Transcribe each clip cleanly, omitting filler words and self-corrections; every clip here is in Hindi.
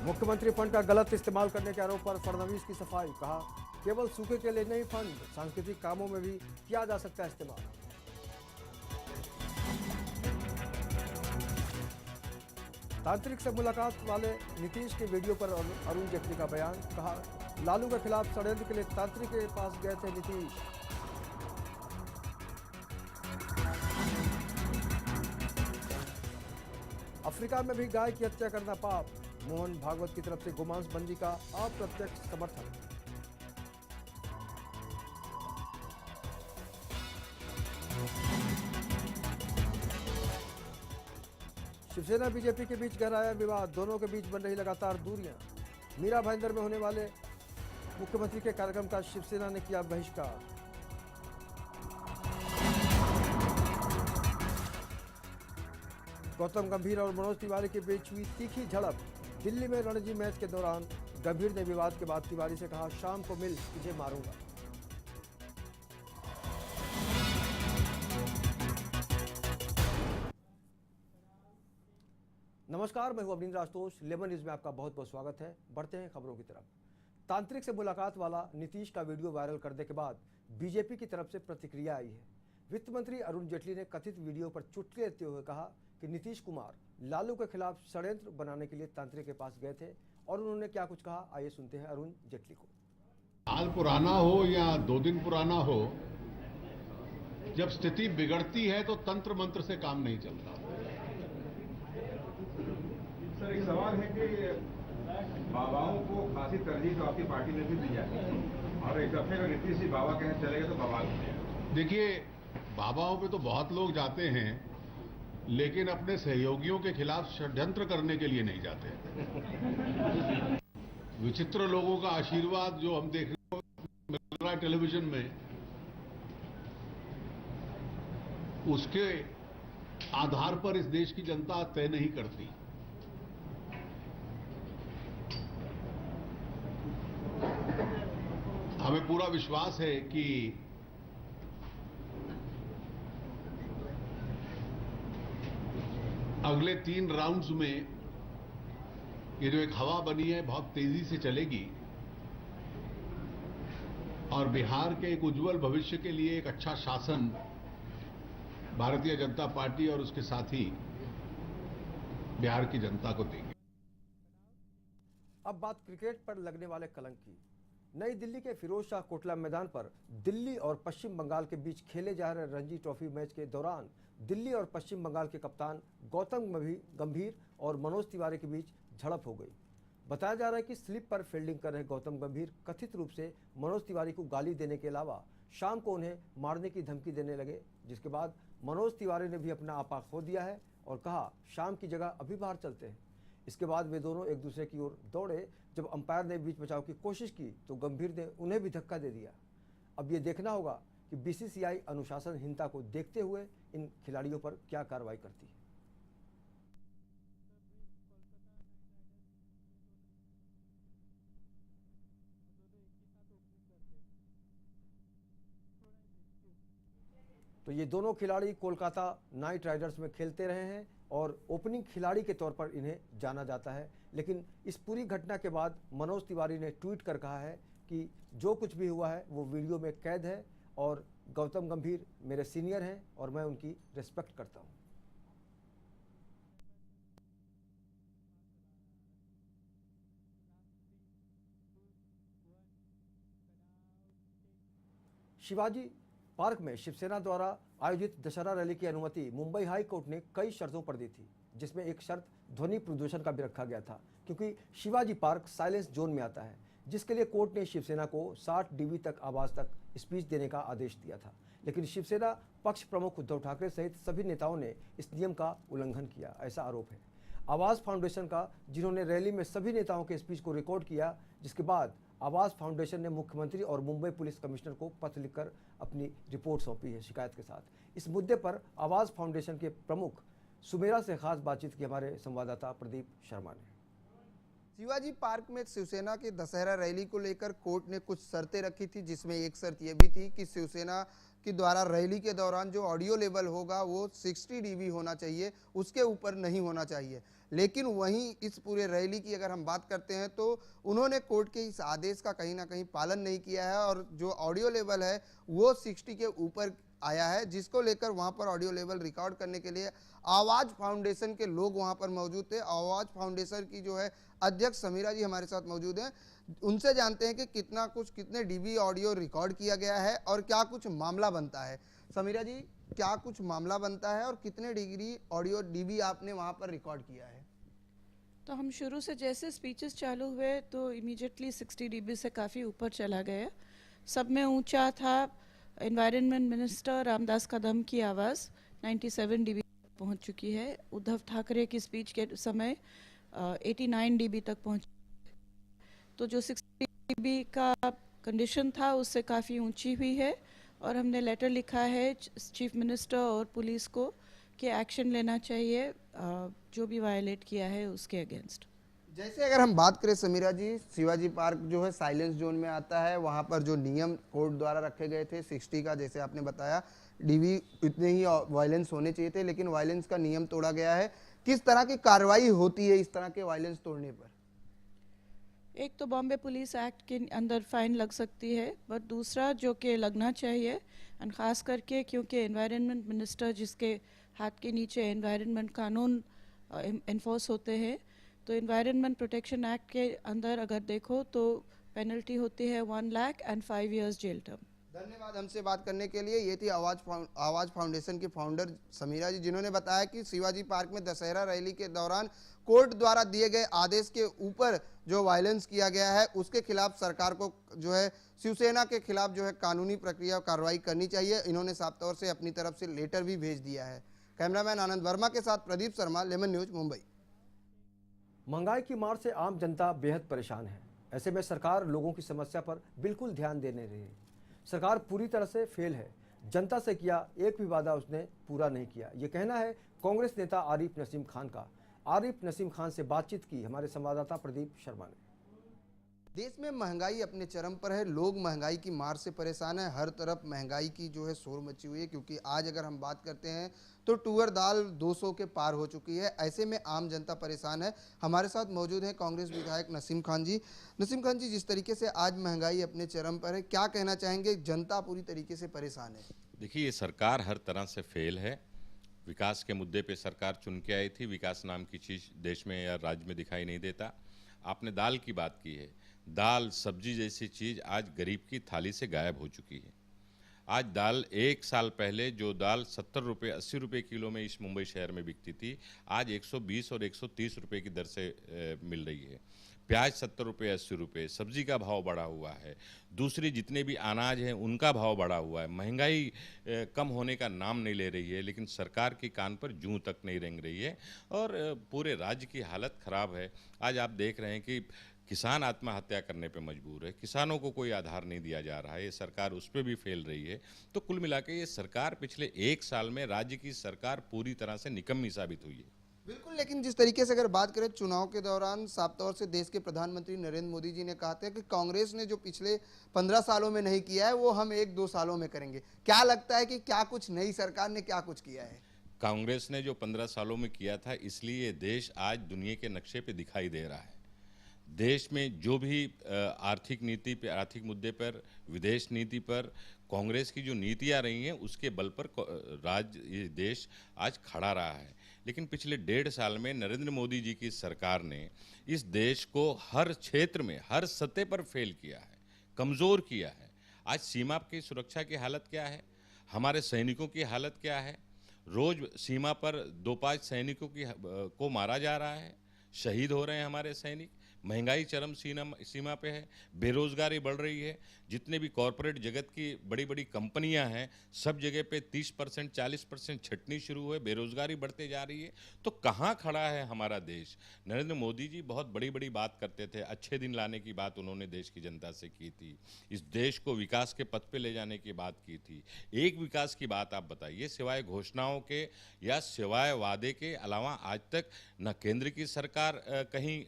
मुख्यमंत्री फंड का गलत इस्तेमाल करने के आरोप पर फडणवीस की सफाई। कहा, केवल सूखे के लिए नहीं, फंड सांस्कृतिक कामों में भी किया जा सकता है इस्तेमाल। तांत्रिक से मुलाकात वाले नीतीश के वीडियो पर अरुण जेटली का बयान। कहा, लालू के खिलाफ षड्यंत्र के लिए तांत्रिक के पास गए थे नीतीश। अफ्रीका में भी गाय की हत्या करना पाप। मोहन भागवत की तरफ से गोमांस बंदी का अप्रत्यक्ष समर्थन। शिवसेना बीजेपी के बीच गहराया विवाद। दोनों के बीच बन रही लगातार दूरियां। मीरा भाईंदर में होने वाले मुख्यमंत्री के कार्यक्रम का शिवसेना ने किया बहिष्कार। गौतम गंभीर और मनोज तिवारी के बीच हुई तीखी झड़प। दिल्ली में रणजी मैच के दौरान गंभीर ने विवाद के बाद तिवारी से कहा, शाम को मिल, तुझे मारूंगा। नमस्कार, मैं हूं अवनींद्र आशुतोष। लेमन न्यूज में आपका बहुत बहुत स्वागत है। बढ़ते हैं खबरों की तरफ। तांत्रिक से मुलाकात वाला नीतीश का वीडियो वायरल करने के बाद बीजेपी की तरफ से प्रतिक्रिया आई है। वित्त मंत्री अरुण जेटली ने कथित वीडियो पर चुटकी लेते हुए कहा कि नीतीश कुमार लालू के खिलाफ षड्यंत्र बनाने के लिए तांत्रिक के पास गए थे और उन्होंने क्या कुछ कहा, आइए सुनते हैं अरुण जेटली को। साल पुराना हो या 2 दिन पुराना हो, जब स्थिति बिगड़ती है तो तंत्र मंत्र से काम नहीं चलता। सर, एक सवाल है कि बाबाओं को खासी तरजीह तो आपकी पार्टी ने भी दी है और एक दफे अगर नीतीश जी बाबा कहीं चले गए तो बवाल हो गया। देखिए, बाबाओं पे तो बहुत लोग जाते हैं, लेकिन अपने सहयोगियों के खिलाफ षड्यंत्र करने के लिए नहीं जाते। विचित्र लोगों का आशीर्वाद जो हम देख रहे मिल रहा है टेलीविजन में, उसके आधार पर इस देश की जनता तय नहीं करती। हमें पूरा विश्वास है कि अगले 3 राउंड्स में ये जो एक हवा बनी है बहुत तेजी से चलेगी और बिहार के एक उज्जवल भविष्य के लिए एक अच्छा शासन भारतीय जनता पार्टी और उसके साथी बिहार की जनता को देंगे। अब बात क्रिकेट पर लगने वाले कलंक की। नई दिल्ली के फिरोज शाह कोटला मैदान पर दिल्ली और पश्चिम बंगाल के बीच खेले जा रहे रणजी ट्रॉफी मैच के दौरान दिल्ली और पश्चिम बंगाल के कप्तान गौतम गंभीर और मनोज तिवारी के बीच झड़प हो गई। बताया जा रहा है कि स्लिप पर फील्डिंग कर रहे गौतम गंभीर कथित रूप से मनोज तिवारी को गाली देने के अलावा शाम को उन्हें मारने की धमकी देने लगे, जिसके बाद मनोज तिवारी ने भी अपना आपा खो दिया है और कहा, शाम की जगह अभी बाहर चलते हैं। इसके बाद वे दोनों एक दूसरे की ओर दौड़े। जब अंपायर ने बीच बचाव की कोशिश की तो गंभीर ने उन्हें भी धक्का दे दिया। अब ये देखना होगा कि बीसीसीआई अनुशासनहीनता को देखते हुए इन खिलाड़ियों पर क्या कार्रवाई करती है। तो ये दोनों खिलाड़ी कोलकाता नाइट राइडर्स में खेलते रहे हैं और ओपनिंग खिलाड़ी के तौर पर इन्हें जाना जाता है। लेकिन इस पूरी घटना के बाद मनोज तिवारी ने ट्वीट कर कहा है कि जो कुछ भी हुआ है वो वीडियो में कैद है और गौतम गंभीर मेरे सीनियर हैं और मैं उनकी रिस्पेक्ट करता हूं। शिवाजी पार्क में शिवसेना द्वारा आयोजित दशहरा रैली की अनुमति मुंबई हाई कोर्ट ने कई शर्तों पर दी थी, जिसमें एक शर्त ध्वनि प्रदूषण का भी रखा गया था, क्योंकि शिवाजी पार्क साइलेंस जोन में आता है, जिसके लिए कोर्ट ने शिवसेना को 60 डीबी तक आवाज तक स्पीच देने का आदेश दिया था। लेकिन शिवसेना पक्ष प्रमुख उद्धव ठाकरे सहित सभी नेताओं ने इस नियम का उल्लंघन किया, ऐसा आरोप है। आवाज फाउंडेशन का, जिन्होंने रैली में सभी नेताओं के स्पीच को रिकॉर्ड किया, जिसके बाद आवाज फाउंडेशन ने मुख्यमंत्री और मुंबई पुलिस कमिश्नर को पत्र लिखकर अपनी रिपोर्ट सौंपी है शिकायत के साथ। इस मुद्दे पर आवाज फाउंडेशन के प्रमुख सुमेरा से खास बातचीत की हमारे संवाददाता प्रदीप शर्मा ने। शिवाजी पार्क में शिवसेना की दशहरा रैली को लेकर कोर्ट ने कुछ शर्तें रखी थी, जिसमें एक शर्त यह भी थी कि शिवसेना के द्वारा रैली के दौरान जो ऑडियो लेवल होगा वो 60 dB होना चाहिए, उसके ऊपर नहीं होना चाहिए। लेकिन वहीं इस पूरे रैली की अगर हम बात करते हैं तो उन्होंने कोर्ट के इस आदेश का कहीं ना कहीं पालन नहीं किया है और जो ऑडियो लेवल है वो 60 के ऊपर आया है, जिसको लेकर वहां पर ऑडियो लेवल रिकॉर्ड करने के लिए आवाज फाउंडेशन के लोग वहां पर मौजूद थे। आवाज फाउंडेशन की जो है अध्यक्ष समीरा जी हमारे साथ मौजूद हैं, उनसे जानते हैं कि कितने डीबी ऑडियो रिकॉर्ड किया गया है और क्या कुछ मामला बनता है। समीरा जी, क्या कुछ मामला बनता है और कितने डिग्री ऑडियो डीबी आपने वहां पर रिकॉर्ड किया है? तो हम शुरू से जैसे स्पीचेस चालू हुए तो इमीडिएटली 60 dB से काफ़ी ऊपर चला गया। सब में ऊंचा था एनवायरनमेंट मिनिस्टर रामदास कदम की आवाज़ 97 dB पहुंच चुकी है। उद्धव ठाकरे की स्पीच के समय 89 dB तक पहुंच, तो जो 60 dB का कंडीशन था उससे काफ़ी ऊंची हुई है और हमने लेटर लिखा है चीफ मिनिस्टर और पुलिस को कि एक्शन लेना चाहिए जो भी वायलेट किया है उसके अगेंस्ट। जैसे अगर हम बात करें समीरा जी, शिवाजी पार्क जो है साइलेंस जोन में आता है, वहां पर जो नियम कोर्ट द्वारा रखे गए थे 60 का, जैसे आपने बताया डीवी इतने ही वायलेंस होने चाहिए थे, लेकिन वायलेंस का नियम तोड़ा गया है। किस तरह की कार्रवाई होती है इस तरह के वायलेंस तोड़ने पर? एक तो बॉम्बे पुलिस एक्ट के अंदर फाइन लग सकती है, बट दूसरा जो कि लगना चाहिए, और ख़ास करके क्योंकि एनवायरनमेंट मिनिस्टर जिसके हाथ के नीचे एनवायरनमेंट कानून इन्फोर्स होते हैं, तो एनवायरनमेंट प्रोटेक्शन एक्ट के अंदर अगर देखो तो पेनल्टी होती है 1 lakh and 5 years jail term. धन्यवाद हमसे बात करने के लिए। ये थी आवाज फाउंडेशन के फाउंडर समीरा जी, जिन्होंने बताया कि शिवाजी पार्क में दशहरा रैली के दौरान कोर्ट द्वारा दिए गए आदेश के ऊपर जो वायलेंस किया गया है उसके खिलाफ सरकार को जो है शिवसेना के खिलाफ जो है कानूनी प्रक्रिया कार्रवाई करनी चाहिए। इन्होंने साफ तौर से अपनी तरफ से लेटर भी भेज दिया है। कैमरामैन आनंद वर्मा के साथ प्रदीप शर्मा, लेमन न्यूज, मुंबई। महंगाई की मार से आम जनता बेहद परेशान है। ऐसे में सरकार लोगों की समस्या पर बिल्कुल ध्यान देने रही। सरकार पूरी तरह से फेल है। जनता से किया एक भी वादा उसने पूरा नहीं किया, ये कहना है कांग्रेस नेता आरिफ नसीम खान का। आरिफ नसीम खान से बातचीत की हमारे संवाददाता प्रदीप शर्मा ने। देश में महंगाई अपने चरम पर है, लोग महंगाई की मार से परेशान है। हर तरफ महंगाई की जो है शोर मची हुई है, क्योंकि आज अगर हम बात करते हैं तो तुअर दाल 200 के पार हो चुकी है। ऐसे में आम जनता परेशान है। हमारे साथ मौजूद है कांग्रेस विधायक नसीम खान जी। नसीम खान जी, जिस तरीके से आज महंगाई अपने चरम पर है, क्या कहना चाहेंगे? जनता पूरी तरीके से परेशान है। देखिए, ये सरकार हर तरह से फेल है। विकास के मुद्दे पे सरकार चुन के आई थी, विकास नाम की चीज़ देश में या राज्य में दिखाई नहीं देता। आपने दाल की बात की है, दाल सब्जी जैसी चीज़ आज गरीब की थाली से गायब हो चुकी है। आज दाल, एक साल पहले जो दाल 70 रुपये 80 रुपये किलो में इस मुंबई शहर में बिकती थी, आज 120 और 130 रुपये की दर से मिल रही है। प्याज 70 रुपये 80 रुपये, सब्जी का भाव बढ़ा हुआ है। दूसरी जितने भी अनाज हैं उनका भाव बढ़ा हुआ है। महंगाई कम होने का नाम नहीं ले रही है, लेकिन सरकार की कान पर जूं तक नहीं रेंग रही है और पूरे राज्य की हालत ख़राब है। आज आप देख रहे हैं कि किसान आत्महत्या करने पे मजबूर है, किसानों को कोई आधार नहीं दिया जा रहा है, ये सरकार उस पर भी फेल रही है। तो कुल मिला के ये सरकार पिछले 1 साल में राज्य की सरकार पूरी तरह से निकम्मी साबित हुई है। बिल्कुल, लेकिन जिस तरीके से अगर बात करें चुनाव के दौरान साफ तौर से देश के प्रधानमंत्री नरेंद्र मोदी जी ने कहा था कि कांग्रेस ने जो पिछले 15 सालों में नहीं किया है वो हम 1-2 सालों में करेंगे। क्या लगता है कि क्या कुछ नई सरकार ने क्या कुछ किया है? कांग्रेस ने जो 15 सालों में किया था, इसलिए देश आज दुनिया के नक्शे पे दिखाई दे रहा है। देश में जो भी आर्थिक नीति पे, आर्थिक मुद्दे पर, विदेश नीति पर कांग्रेस की जो नीतियां रही हैं उसके बल पर ये देश आज खड़ा रहा है। लेकिन पिछले 1.5 साल में नरेंद्र मोदी जी की सरकार ने इस देश को हर क्षेत्र में, हर सतह पर फेल किया है, कमज़ोर किया है। आज सीमा की सुरक्षा की हालत क्या है, हमारे सैनिकों की हालत क्या है? रोज़ सीमा पर 2-5 सैनिकों को मारा जा रहा है, शहीद हो रहे हैं हमारे सैनिक। महंगाई चरम सीमा पे है, बेरोजगारी बढ़ रही है। जितने भी कॉरपोरेट जगत की बड़ी बड़ी कंपनियां हैं, सब जगह पे 30% 40% छटनी शुरू है, बेरोजगारी बढ़ते जा रही है। तो कहाँ खड़ा है हमारा देश? नरेंद्र मोदी जी बहुत बड़ी बड़ी बात करते थे, अच्छे दिन लाने की बात उन्होंने देश की जनता से की थी, इस देश को विकास के पथ पे ले जाने की बात की थी। एक विकास की बात आप बताइए, सिवाय घोषणाओं के या सिवाय वादे के अलावा आज तक न केंद्र की सरकार कहीं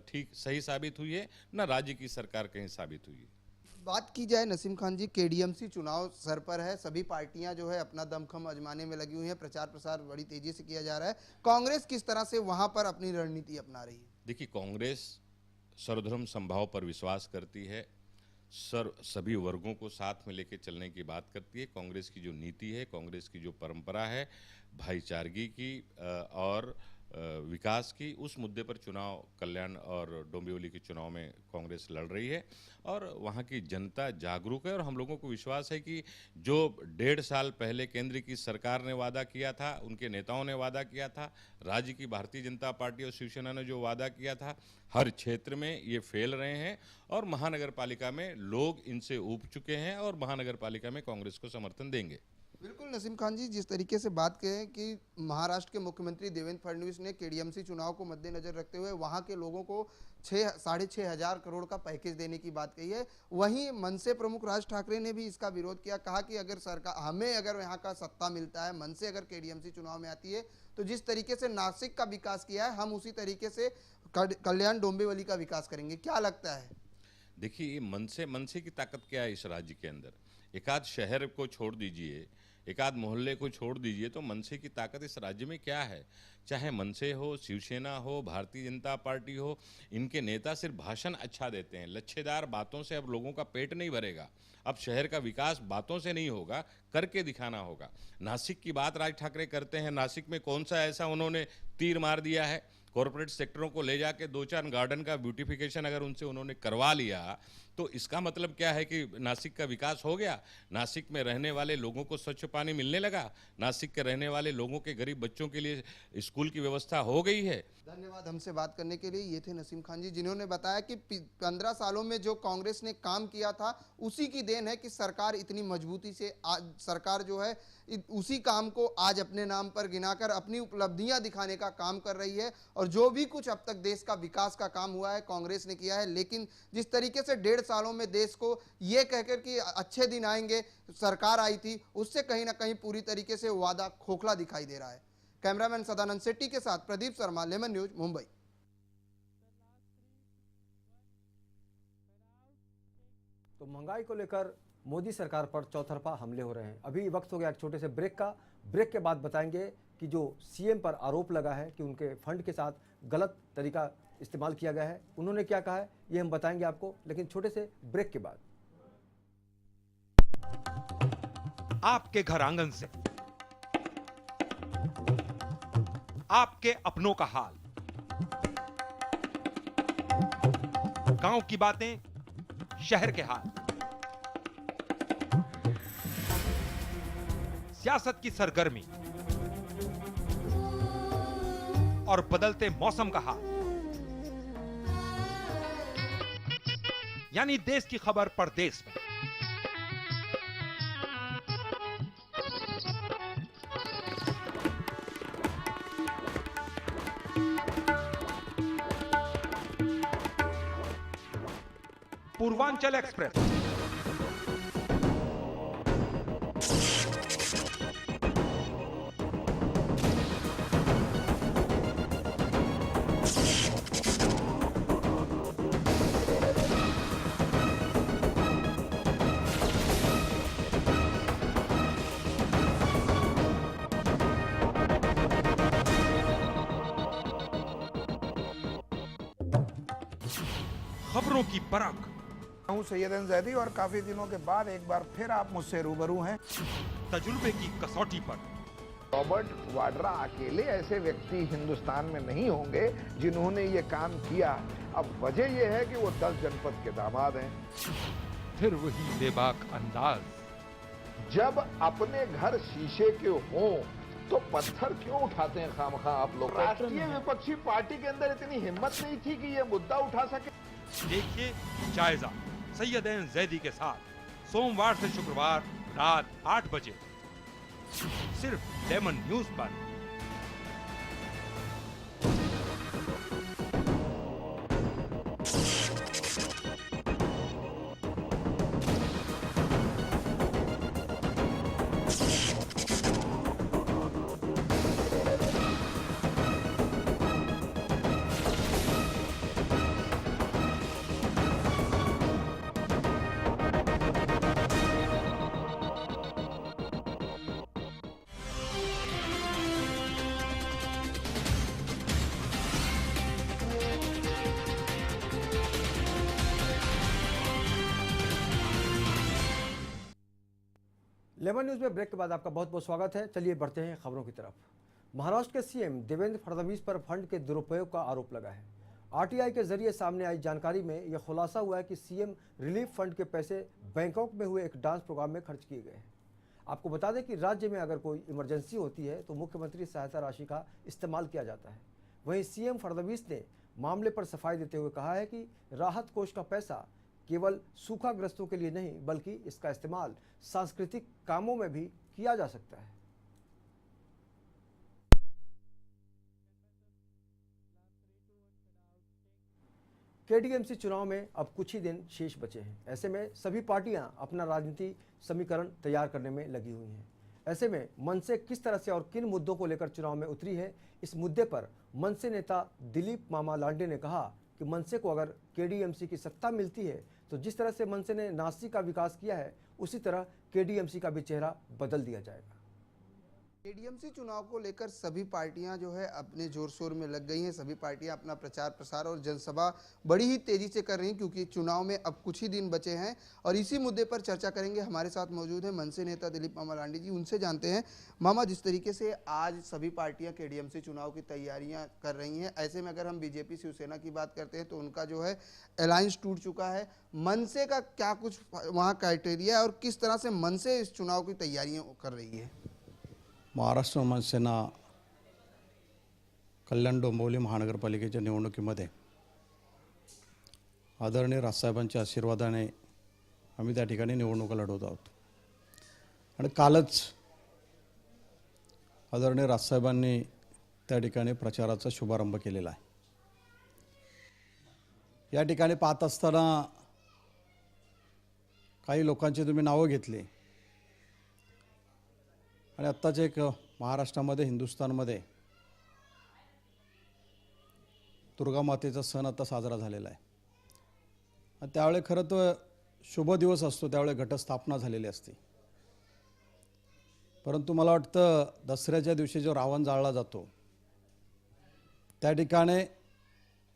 ठीक सही साबित हुई है, न राज्य की सरकार कहीं साबित हुई है। बात की जाए नसीम खान जी, केडीएमसी चुनाव सर पर है, सभी पार्टियां जो है अपना दमखम आजमाने में लगी हुई हैं, प्रचार प्रसार बड़ी तेजी से किया जा रहा है। कांग्रेस किस तरह से वहां पर अपनी रणनीति अपना रही है? देखिए, कांग्रेस सर्वधर्म समभाव पर विश्वास करती है, सभी वर्गों को साथ में लेकर चलने की बात करती है। कांग्रेस की जो नीति है, कांग्रेस की जो परंपरा है भाईचारगी की और विकास की, उस मुद्दे पर चुनाव कल्याण और डोंबिवली के चुनाव में कांग्रेस लड़ रही है और वहाँ की जनता जागरूक है। और हम लोगों को विश्वास है कि जो 1.5 साल पहले केंद्र की सरकार ने वादा किया था, उनके नेताओं ने वादा किया था, राज्य की भारतीय जनता पार्टी और शिवसेना ने जो वादा किया था, हर क्षेत्र में ये फेल रहे हैं और महानगर पालिका में लोग इनसे ऊब चुके हैं और महानगर पालिका में कांग्रेस को समर्थन देंगे। बिल्कुल नसीम खान जी, जिस तरीके से बात करें कि महाराष्ट्र के मुख्यमंत्री देवेंद्र फडणवीस ने केडीएमसी चुनाव को मद्देनजर रखते हुए वहां के लोगों को 6,500 करोड़ का पैकेज देने की बात कही है, वहीं मनसे प्रमुख राज ठाकरे ने भी इसका विरोध किया, कहा कि अगर सरकार हमें अगर यहाँ का सत्ता मिलता है, मनसे अगर केडीएमसी चुनाव में आती है तो जिस तरीके से नासिक का विकास किया है हम उसी तरीके से कल्याण डोंबिवली का विकास करेंगे। क्या लगता है? देखिए, मनसे की ताकत क्या है इस राज्य के अंदर? एक आध शहर को छोड़ दीजिए, एक आध मोहल्ले को छोड़ दीजिए, तो मनसे की ताकत इस राज्य में क्या है? चाहे मनसे हो, शिवसेना हो, भारतीय जनता पार्टी हो, इनके नेता सिर्फ भाषण अच्छा देते हैं, लच्छेदार बातों से अब लोगों का पेट नहीं भरेगा। अब शहर का विकास बातों से नहीं होगा, करके दिखाना होगा। नासिक की बात राज ठाकरे करते हैं, नासिक में कौन सा ऐसा उन्होंने तीर मार दिया है? कॉरपोरेट सेक्टरों को ले जाके 2-4 गार्डन का ब्यूटिफिकेशन अगर उनसे उन्होंने करवा लिया तो इसका मतलब क्या है कि नासिक का विकास हो गया? नासिक में रहने वाले लोगों को स्वच्छ पानी मिलने लगा? नासिक के रहने वाले लोगों के गरीब बच्चों के लिए स्कूल की व्यवस्था हो गई है? धन्यवाद हमसे बात करने के लिए। ये थे नसीम खान जी, जिन्होंने बताया कि 15 सालों में जो कांग्रेस ने काम किया था उसी की देन है कि सरकार इतनी मजबूती से आज सरकार जो है उसी काम को आज अपने नाम पर गिनाकर अपनी उपलब्धियां दिखाने का काम कर रही है। और जो भी कुछ अब तक देश का विकास का काम हुआ है कांग्रेस ने किया है, लेकिन जिस तरीके से 1.5 सालों में देश को ये कहकर कि अच्छे दिन आएंगे सरकार आई थी, उससे कहीं ना कहीं पूरी तरीके से वादा खोखला दिखाई दे रहा है। कैमरामैन सदानंद शेट्टी के साथ प्रदीप शर्मा, लेमन न्यूज, मुंबई। तो महंगाई को लेकर मोदी सरकार पर चौतरफा हमले हो रहे हैं। अभी वक्त हो गया एक छोटे से ब्रेक का। ब्रेक के बाद बताएंगे कि जो सीएम पर आरोप लगा है कि उनके फंड के साथ गलत तरीका इस्तेमाल किया गया है, उन्होंने क्या कहा है ये हम बताएंगे आपको, लेकिन छोटे से ब्रेक के बाद। आपके घर आंगन से आपके अपनों का हाल, गांव की बातें, शहर के हाल, सियासत की सरगर्मी और बदलते मौसम का हाल, यानी देश की खबर परदेश में। पूर्वांचल एक्सप्रेस, खबरों की परख। हूं सैयदन जैदी और काफी दिनों के बाद एक बार फिर आप मुझसे रूबरू हैं। तजुर्बे की कसौटी पर। रॉबर्ट वाड्रा अकेले ऐसे व्यक्ति हिंदुस्तान में नहीं होंगे जिन्होंने ये काम किया। अब वजह यह है कि वो 10 जनपद के दामाद हैं। फिर वही बेबाक अंदाज। जब अपने घर शीशे के हों तो पत्थर क्यों उठाते हैं खामखा आप लोग? राष्ट्रीय विपक्षी पार्टी के अंदर इतनी हिम्मत नहीं थी कि ये मुद्दा उठा सके। देखिए जायजा सैयदन जैदी के साथ सोमवार से शुक्रवार रात 8 बजे सिर्फ लेमन न्यूज पर। लेमन न्यूज में ब्रेक के बाद आपका बहुत बहुत स्वागत है। चलिए बढ़ते हैं खबरों की तरफ। महाराष्ट्र के सीएम देवेंद्र फडणवीस पर फंड के दुरुपयोग का आरोप लगा है। आरटीआई के जरिए सामने आई जानकारी में यह खुलासा हुआ है कि सीएम रिलीफ फंड के पैसे बैंकॉक में हुए एक डांस प्रोग्राम में खर्च किए गए हैं। आपको बता दें कि राज्य में अगर कोई इमरजेंसी होती है तो मुख्यमंत्री सहायता राशि का इस्तेमाल किया जाता है। वहीं सीएम फडणवीस ने मामले पर सफाई देते हुए कहा है कि राहत कोष का पैसा केवल सूखाग्रस्तों के लिए नहीं बल्कि इसका इस्तेमाल सांस्कृतिक कामों में भी किया जा सकता है। केडीएमसी चुनाव में अब कुछ ही दिन शेष बचे हैं। ऐसे में सभी पार्टियां अपना राजनीति समीकरण तैयार करने में लगी हुई हैं। ऐसे में मनसे किस तरह से और किन मुद्दों को लेकर चुनाव में उतरी है, इस मुद्दे पर मनसे नेता दिलीप मामा लांडे ने कहा कि मनसे को अगर केडीएमसी की सत्ता मिलती है तो जिस तरह से मनसे ने नासिक का विकास किया है उसी तरह केडीएमसी का भी चेहरा बदल दिया जाएगा। केडीएमसी चुनाव को लेकर सभी पार्टियां जो है अपने जोर शोर में लग गई हैं। सभी पार्टियां अपना प्रचार प्रसार और जनसभा बड़ी ही तेजी से कर रही हैं क्योंकि चुनाव में अब कुछ ही दिन बचे हैं और इसी मुद्दे पर चर्चा करेंगे। हमारे साथ मौजूद हैं मनसे नेता दिलीप मामा लांडे जी। उनसे जानते हैं, मामा, जिस तरीके से आज सभी पार्टियां केडीएमसी चुनाव की तैयारियां कर रही हैं, ऐसे में अगर हम बीजेपी शिवसेना की बात करते हैं तो उनका जो है अलायंस टूट चुका है। मनसे का क्या कुछ वहाँ क्राइटेरिया है और किस तरह से मनसे इस चुनाव की तैयारियां कर रही है? महाराष्ट्र मनसेना कल्याण डोंबिवली महानगरपालिकेच्या निवडणुकीमध्ये आदरणीय राजसाहेबांच्या आशीर्वादाने आम्ही त्या ठिकाणी निवडणुका लढवत आहोत आणि कालच आदरणीय राजसाहेबांनी त्या ठिकाणी प्रचाराचा शुभारंभ केलेला आहे। या ठिकाणी पाहत असताना काही लोकांची तुम्ही नावं घेतली आणि आत्ताच एक महाराष्ट्रामध्ये हिंदुस्थानमध्ये दुर्गा मातेचा सण आता साजरा झालेला आहे आणि त्यावेळी खरं तर शुभ दिवस असतो, त्यावेळी घटस्थापना झालेली असते। परंतु मला वाटतं दसऱ्याच्या दिवशी जो रावण जाळला जातो त्या ठिकाणी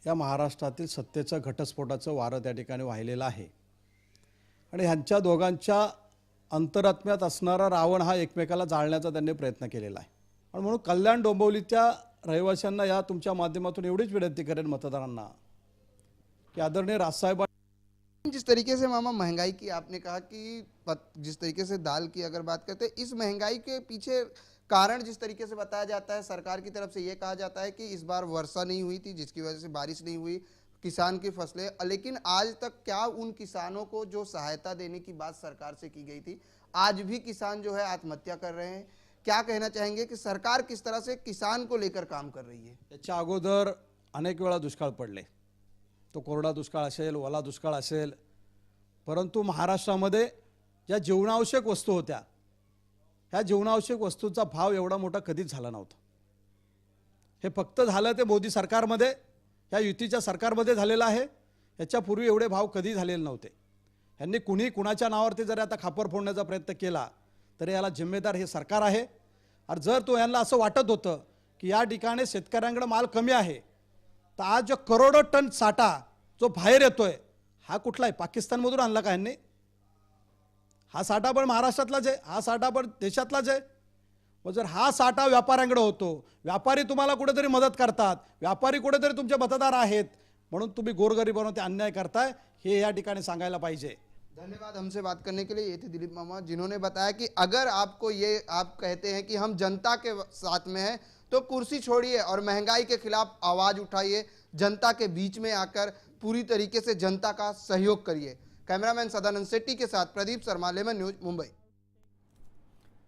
या महाराष्ट्रातील सत्तेचं घटस्फोटाचं वारं त्या ठिकाणी वाहिलेलं आहे आणि ह्यांच्या दोघांच्या अंतरात्म्यात असणारा रावण हा एकमेकाला जाळण्याचा त्यांनी प्रयत्न केलेला आहे। आणि म्हणून कल्याण डोंबिवलीच्या रहिवाशांना या तुमच्या माध्यमातून एवढीच विनंती करेन मतदारांना कि आदरणीय राजसाहेब, जिस तरीके से मामा महंगाई की आपने कहा कि जिस तरीके से दाल की अगर बात करते हैं, इस महंगाई के पीछे कारण जिस तरीके से बताया जाता है, सरकार की तरफ से ये कहा जाता है कि इस बार वर्षा नहीं हुई थी जिसकी वजह से बारिश नहीं हुई, किसान की फसलें, लेकिन आज तक क्या उन किसानों को जो सहायता देने की बात सरकार से की गई थी, आज भी किसान जो है आत्महत्या कर रहे हैं। क्या कहना चाहेंगे कि सरकार किस तरह से किसान को लेकर काम कर रही है? त्याच्या अगोदर अनेक वेळा दुष्काळ पडले, तो कोरडा दुष्काळ असेल, ओला दुष्काळ असेल, परंतु महाराष्ट्रामध्ये ज्या जीवनावश्यक वस्तू होत्या ह्या जीवनावश्यक वस्तूंचा भाव एवढा मोठा कधीच झाला नव्हता। हे फक्त झालं ते मोदी सरकारमध्ये, या युतीच्या सरकारमध्ये झालेलं आहे। याच्यापूर्वी एवढे भाव कधी झालेले नव्हते। यांनी कुणी कुणाच्या नावावरती जर आता खापर फोडण्याचा प्रयत्न केला तर याला जिम्मेदार हे सरकार आहे। और जर तो यांना असं वाटत होतं की या ठिकाणी शेतकऱ्यांकडे माल कमी आहे तर आज जो करोडो टन साठा जो बाहेर येतोय हा कुठला आहे? पाकिस्तानमधून आणला का यांनी? हा साठा पण महाराष्ट्रातलाच आहे, हा साठा पण देशातलाच आहे। मग जर हा साठा व्यापाऱ्यांकडे होतो, व्यापारी तुम्हाला कुठेतरी मदत करतात, व्यापारी कुठेतरी तुमचे मतदार आहेत, म्हणून तुम्ही गोरगरिबांवर ते अन्याय करताय हे या ठिकाणी सांगायला पाहिजे। धन्यवाद हमसे बात करने के लिए। ये थे दिलीप मामा जिन्होंने बताया कि अगर आपको ये आप कहते हैं कि हम जनता के साथ में हैं तो कुर्सी छोड़िए और महंगाई के खिलाफ आवाज उठाइए, जनता के बीच में आकर पूरी तरीके से जनता का सहयोग करिए। कैमरामैन सदानंद सेट्टी के साथ प्रदीप शर्मा, लेमन न्यूज, मुंबई।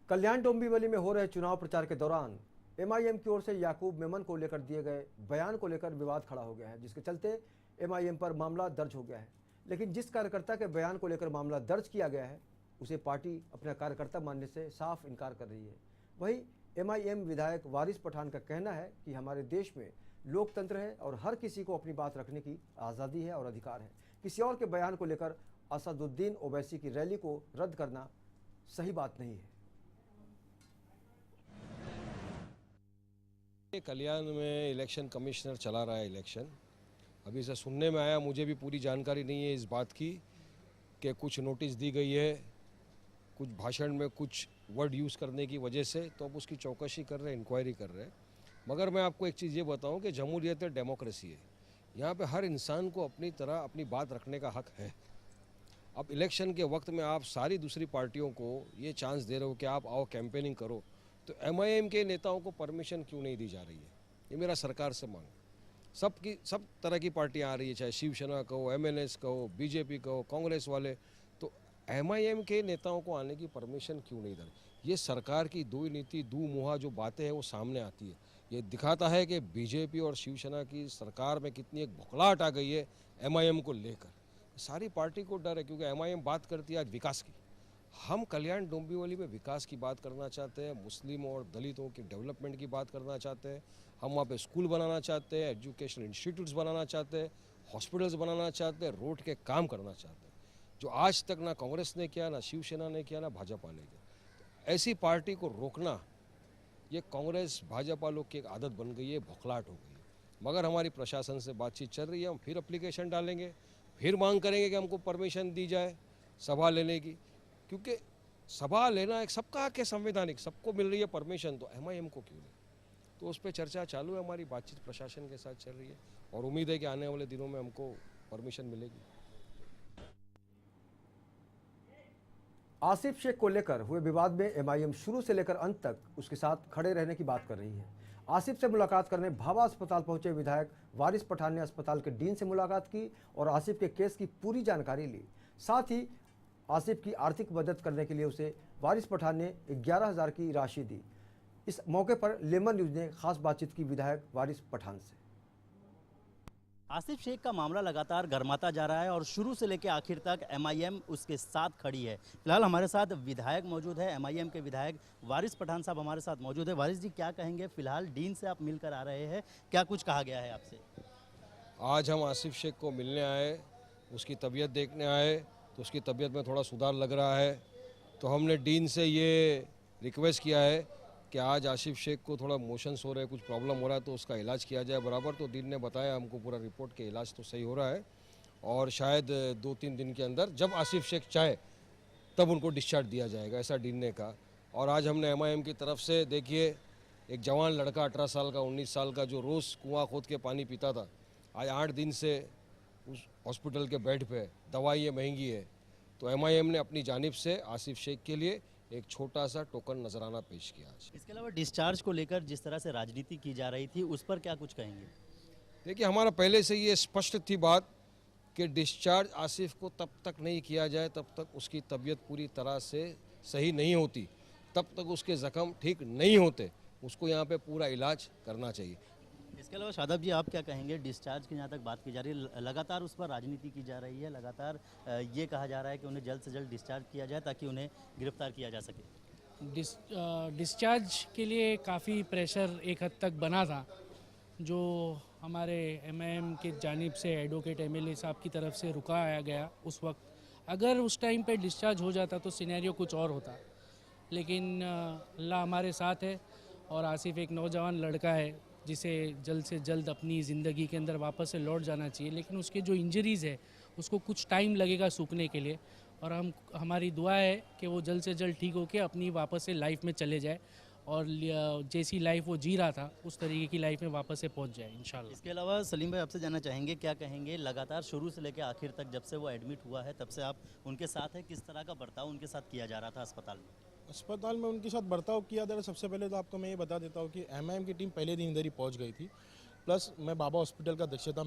कल्याण डोंबिवली में हो रहे चुनाव प्रचार के दौरान एमआईएम की ओर से याकूब मेमन को लेकर दिए गए बयान को लेकर विवाद खड़ा हो गया है, जिसके चलते एमआईएम पर मामला दर्ज हो गया है। लेकिन जिस कार्यकर्ता के बयान को लेकर मामला दर्ज किया गया है उसे पार्टी अपना कार्यकर्ता मानने से साफ इनकार कर रही है। वहीं एमआईएम विधायक वारिस पठान का कहना है कि हमारे देश में लोकतंत्र है और हर किसी को अपनी बात रखने की आज़ादी है और अधिकार है। किसी और के बयान को लेकर असदुद्दीन ओवैसी की रैली को रद्द करना सही बात नहीं है। कल्याण में इलेक्शन कमिश्नर चला रहा है इलेक्शन। अभी से सुनने में आया, मुझे भी पूरी जानकारी नहीं है इस बात की कि कुछ नोटिस दी गई है, कुछ भाषण में कुछ वर्ड यूज़ करने की वजह से, तो अब उसकी चौकसी कर रहे हैं, इंक्वायरी कर रहे हैं। मगर मैं आपको एक चीज़ ये बताऊं कि जमहूरियत है, डेमोक्रेसी है, यहाँ पे हर इंसान को अपनी तरह अपनी बात रखने का हक है। अब इलेक्शन के वक्त में आप सारी दूसरी पार्टियों को ये चांस दे रहे हो कि आप आओ कैंपेनिंग करो, तो MIM के नेताओं को परमिशन क्यों नहीं दी जा रही है? ये मेरा सरकार से मांग। सब तरह की पार्टियां आ रही है, चाहे शिवसेना कहो, MNS कहो, BJP कहो, कांग्रेस वाले, तो MIM के नेताओं को आने की परमिशन क्यों नहीं दे रही? ये सरकार की दो नीति दो मुहा जो बातें हैं वो सामने आती है। ये दिखाता है कि BJP और शिवसेना की सरकार में कितनी एक भुखलाहट आ गई है MIM को लेकर। सारी पार्टी को डर है, क्योंकि MIM बात करती है आज विकास की। हम कल्याण डोंबिवली में विकास की बात करना चाहते हैं, मुस्लिम और दलितों की डेवलपमेंट की बात करना चाहते हैं, हम वहाँ पे स्कूल बनाना चाहते हैं, एजुकेशनल इंस्टीट्यूट्स बनाना चाहते हैं, हॉस्पिटल्स बनाना चाहते हैं, रोड के काम करना चाहते हैं, जो आज तक ना कांग्रेस ने किया, ना शिवसेना ने किया, ना भाजपा ने किया। ऐसी पार्टी को रोकना ये कांग्रेस भाजपा लोग की एक आदत बन गई है, भुखलाहट हो गई है। मगर हमारी प्रशासन से बातचीत चल रही है, हम फिर एप्लीकेशन डालेंगे, फिर मांग करेंगे कि हमको परमिशन दी जाए सभा लेने की, क्योंकि सभा लेना एक सबका हक है संवैधानिक, सबको मिल रही है परमिशन, तो MIM को क्यों नहीं? तो उस पर चर्चा चालू है, हमारी बातचीत प्रशासन के साथ चल रही है और उम्मीद है कि आने वाले दिनों में हमको परमिशन मिलेगी। आसिफ शेख को लेकर हुए विवाद में MIM शुरू से लेकर अंत तक उसके साथ खड़े रहने की बात कर रही है। आसिफ से मुलाकात करने भाभा अस्पताल पहुंचे विधायक वारिस पठान ने अस्पताल के डीन से मुलाकात की और आसिफ के केस की पूरी जानकारी ली। साथ ही आसिफ की आर्थिक मदद करने के लिए उसे वारिस पठान ने 11,000 की राशि दी। इस मौके पर लेमन न्यूज ने खास बातचीत की विधायक वारिस पठान से। आसिफ शेख का मामला लगातार गर्माता जा रहा है और शुरू से लेकर आखिर तक MIM उसके साथ खड़ी है। फिलहाल हमारे साथ विधायक मौजूद है, MIM के विधायक वारिस पठान साहब हमारे साथ मौजूद है। वारिस जी, क्या कहेंगे? फिलहाल डीन से आप मिलकर आ रहे हैं, क्या कुछ कहा गया है आपसे? आज हम आसिफ शेख को मिलने आए, उसकी तबीयत देखने आए, तो उसकी तबीयत में थोड़ा सुधार लग रहा है, तो हमने डीन से ये रिक्वेस्ट किया है कि आज आसिफ शेख को थोड़ा मोशंस हो रहे हैं, कुछ प्रॉब्लम हो रहा है, तो उसका इलाज किया जाए बराबर। तो डीन ने बताया हमको पूरा रिपोर्ट के इलाज तो सही हो रहा है और शायद 2-3 दिन के अंदर जब आसिफ शेख चाहे तब उनको डिस्चार्ज दिया जाएगा, ऐसा डीन ने कहा। और आज हमने MIM की तरफ से, देखिए, एक जवान लड़का 18 साल का 19 साल का जो रोज़ कुआं खोद के पानी पीता था, आज 8 दिन से उस हॉस्पिटल के बेड पे, दवाइयाँ महंगी है, तो MIM ने अपनी जानिब से आसिफ शेख के लिए एक छोटा सा टोकन नजराना पेश किया। इसके अलावा डिस्चार्ज को लेकर जिस तरह से राजनीति की जा रही थी, उस पर क्या कुछ कहेंगे? देखिए, हमारा पहले से ये स्पष्ट थी बात कि डिस्चार्ज आसिफ को तब तक नहीं किया जाए तब तक उसकी तबीयत पूरी तरह से सही नहीं होती, तब तक उसके ज़ख्म ठीक नहीं होते, उसको यहाँ पे पूरा इलाज करना चाहिए। इसके अलावा शादाब जी, आप क्या कहेंगे? डिस्चार्ज की जहाँ तक बात की जा रही है, लगातार उस पर राजनीति की जा रही है, लगातार ये कहा जा रहा है कि उन्हें जल्द से जल्द डिस्चार्ज किया जाए ताकि उन्हें गिरफ्तार किया जा सके। डिस्चार्ज के लिए काफ़ी प्रेशर एक हद तक बना था, जो हमारे MIM के जानिब से एडवोकेट MLA साहब की तरफ से रुकाया गया उस वक्त। अगर उस टाइम पे डिस्चार्ज हो जाता तो सिनेरियो कुछ और होता, लेकिन अल्लाह हमारे साथ है और आसिफ एक नौजवान लड़का है जिसे जल्द से जल्द अपनी ज़िंदगी के अंदर वापस से लौट जाना चाहिए, लेकिन उसके जो इंजरीज़ है उसको कुछ टाइम लगेगा सूखने के लिए और हमारी दुआ है कि वो जल्द से जल्द ठीक होकर अपनी वापस से लाइफ में चले जाए और जैसी लाइफ वो जी रहा था उस तरीके की लाइफ में वापस से पहुंच जाए इंशाल्लाह। इसके अलावा सलीम भाई, आपसे जानना चाहेंगे, क्या कहेंगे? लगातार शुरू से लेकर आखिर तक जब से वो एडमिट हुआ है तब से आप उनके साथ हैं, किस तरह का बर्ताव उनके साथ किया जा रहा था अस्पताल में? अस्पताल में उनके साथ बर्ताव किया जा रहा। सबसे पहले तो आपको मैं ये बता देता हूँ कि MIM की टीम पहले दिन इधर ही पहुँच गई थी, प्लस मैं बाबा हॉस्पिटल का दक्षता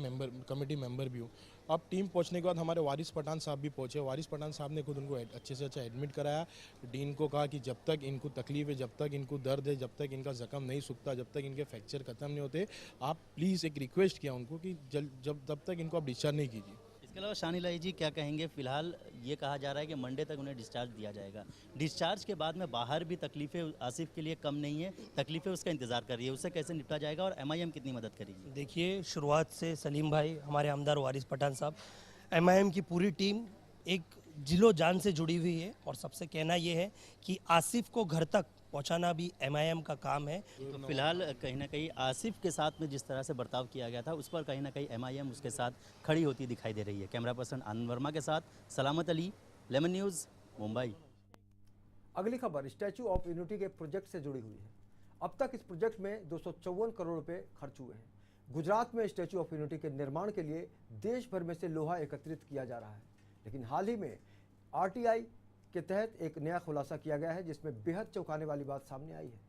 कमेटी मेंबर भी हूँ। अब टीम पहुँचने के बाद हमारे वारिस पठान साहब भी पहुँचे। वारिस पठान साहब ने खुद उनको अच्छे से अच्छा एडमिट कराया। डीन को कहा कि जब तक इनको तकलीफ है, जब तक इनको दर्द है, जब तक इनका जख्म नहीं सूखता, जब तक इनके फ्रैक्चर खत्म नहीं होते, आप प्लीज़ एक रिक्वेस्ट किया उनको कि तब तक इनको आप डिस्चार्ज नहीं कीजिए। इसके अलावा शानी लाई जी, क्या कहेंगे? फिलहाल ये कहा जा रहा है कि मंडे तक उन्हें डिस्चार्ज दिया जाएगा। डिस्चार्ज के बाद में बाहर भी तकलीफ़ें आसिफ के लिए कम नहीं है, तकलीफ़ें उसका इंतज़ार कर रही है, उससे कैसे निपटा जाएगा और MIM कितनी मदद करेगी? देखिए, शुरुआत से सलीम भाई, हमारे आमदार वारिस पठान साहब, MIM की पूरी टीम एक जिलो जान से जुड़ी हुई है और सबसे कहना ये है कि आसिफ को घर तक पहुंचाना भी MIM का काम है। तो फिलहाल कहीं ना कहीं आसिफ के साथ में जिस तरह से बर्ताव किया गया था उस पर कहीं ना कहीं MIM उसके साथ खड़ी होती दिखाई दे रही है। कैमरा पर्सन आनंद वर्मा के साथ सलामत अली, लेमन न्यूज़, मुंबई। अगली खबर स्टैच्यू ऑफ यूनिटी के प्रोजेक्ट से जुड़ी हुई है। अब तक इस प्रोजेक्ट में 254 करोड़ रुपए खर्च हुए हैं। गुजरात में स्टैच्यू ऑफ यूनिटी के निर्माण के लिए देश भर में से लोहा एकत्रित किया जा रहा है, लेकिन हाल ही में आरटीआई के तहत एक नया खुलासा किया गया है जिसमें बेहद चौंकाने वाली बात सामने आई है।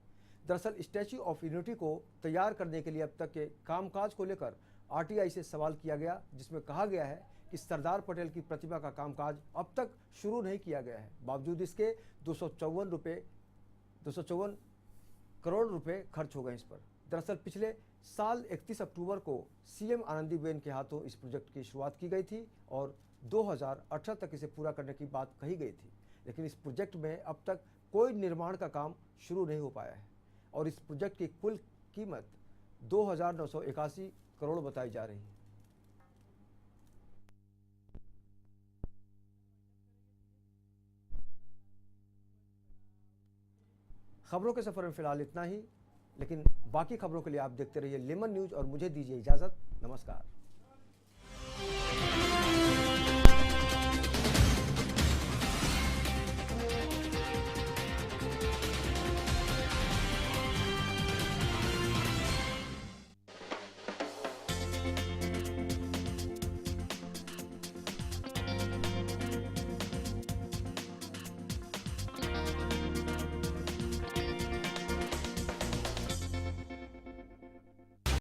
दरअसल स्टैच्यू ऑफ यूनिटी को तैयार करने के लिए अब तक के कामकाज को लेकर आरटीआई से सवाल किया गया, जिसमें कहा गया है कि सरदार पटेल की प्रतिमा का कामकाज अब तक शुरू नहीं किया गया है। बावजूद इसके 254 करोड़ रुपए खर्च हो गए इस पर। दरअसल पिछले साल 31 अक्टूबर को सीएम आनंदीबेन के हाथों इस प्रोजेक्ट की शुरुआत की गई थी और 2018 तक इसे पूरा करने की बात कही गई थी, लेकिन इस प्रोजेक्ट में अब तक कोई निर्माण का काम शुरू नहीं हो पाया है और इस प्रोजेक्ट की कुल कीमत 2,981 करोड़ बताई जा रही है। खबरों के सफर में फिलहाल इतना ही, लेकिन बाकी खबरों के लिए आप देखते रहिए लेमन न्यूज और मुझे दीजिए इजाजत। नमस्कार।